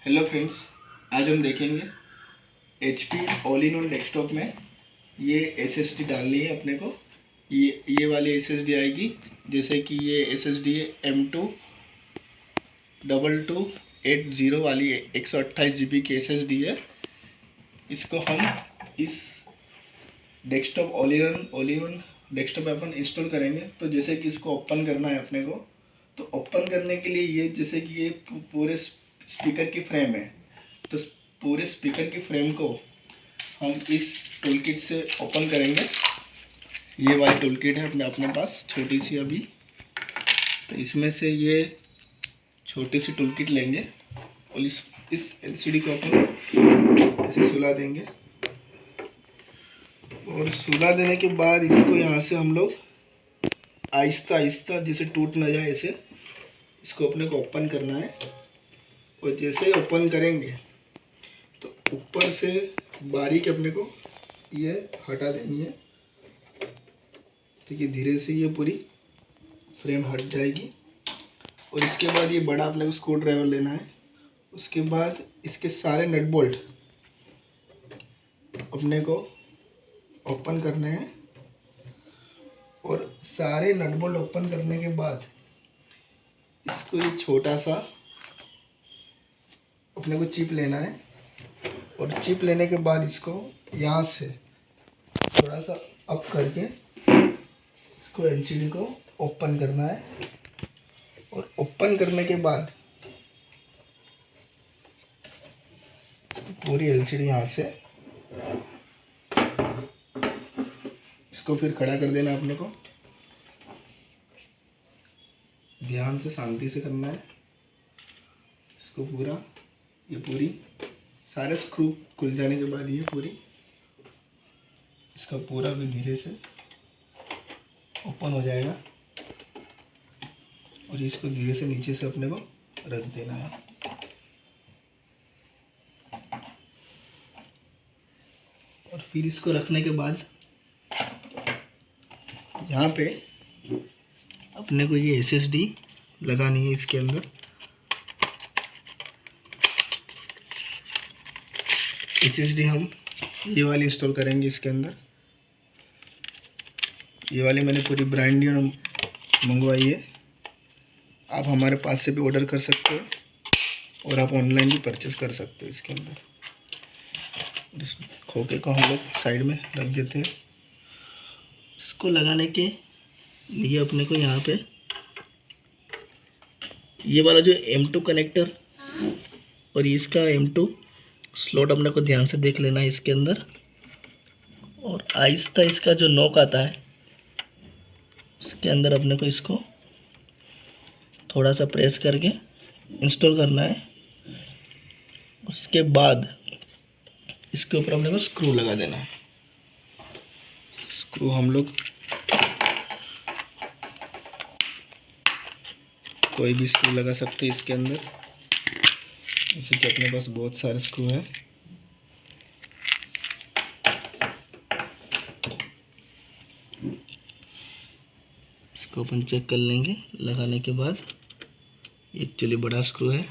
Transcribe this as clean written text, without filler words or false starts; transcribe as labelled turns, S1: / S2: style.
S1: Hello friends, आज हम देखेंगे HP all in one desktop में ये SSD डालनी है अपने को। ये वाली SSD आएगी, जैसे कि ये SSD है M22280 वाली 128 GB की SSD है। इसको हम इस desktop all in one desktop पे अपन इंस्टॉल करेंगे। तो जैसे कि इसको ओपन करना है अपने को, तो ओपन करने के लिए ये जैसे कि ये पूरे स्पीकर की फ्रेम है, तो पूरे स्पीकर की फ्रेम को हम इस टूल किट से ओपन करेंगे। ये वाली टूल किट है अपने पास छोटी सी अभी, तो इसमें से ये छोटी सी टूल किट लेंगे और इस LCD को अपन ऐसे सुला देंगे। और सुला देने के बाद इसको यहाँ से हम लोग आहिस्ता आहिस्ता, जैसे टूट ना जाए ऐसे, इसको अपने को ओपन करना है। और जैसे ही ओपन करेंगे तो ऊपर से बारीक अपने को ये हटा देनी है, तो ये धीरे से ये पूरी फ्रेम हट जाएगी। और इसके बाद ये बड़ा अपने को स्क्रू ड्राइवर लेना है। उसके बाद इसके सारे नट बोल्ट अपने को ओपन करने हैं। और सारे नट बोल्ट ओपन करने के बाद इसको ये छोटा सा अपने को चिप लेना है। और चिप लेने के बाद इसको यहाँ से थोड़ा सा अप करके इसको LCD को ओपन करना है। और ओपन करने के बाद पूरी LCD यहाँ से इसको फिर खड़ा कर देना अपने को। ध्यान से शांति से करना है इसको पूरा। ये पूरी सारे स्क्रू खुल जाने के बाद ये पूरी इसका पूरा भी धीरे से ओपन हो जाएगा। और इसको धीरे से नीचे से अपने को रख देना है। और फिर इसको रखने के बाद यहाँ पे अपने को ये SSD लगानी है इसके अंदर। SSD हम ये वाली इंस्टॉल करेंगे इसके अंदर। ये वाली मैंने पूरी ब्रांड न्यू मंगवाई है। आप हमारे पास से भी ऑर्डर कर सकते हो और आप ऑनलाइन भी परचेस कर सकते हो। इसके अंदर इस खोखे को हम लोग साइड में रख देते हैं। इसको लगाने के लिए अपने को यहाँ पे ये वाला जो M2 कनेक्टर और इसका M2 स्लॉट अपने को ध्यान से देख लेना है इसके अंदर। और आहिस्ता इसका जो नॉक आता है उसके अंदर अपने को इसको थोड़ा सा प्रेस करके इंस्टॉल करना है। उसके बाद इसके ऊपर अपने को स्क्रू लगा देना है। स्क्रू हम लोग कोई भी स्क्रू लगा सकते हैं इसके अंदर, जैसे कि अपने पास बहुत सारे स्क्रू है। इसको अपन चेक कर लेंगे लगाने के बाद। एक्चुअली बड़ा स्क्रू है।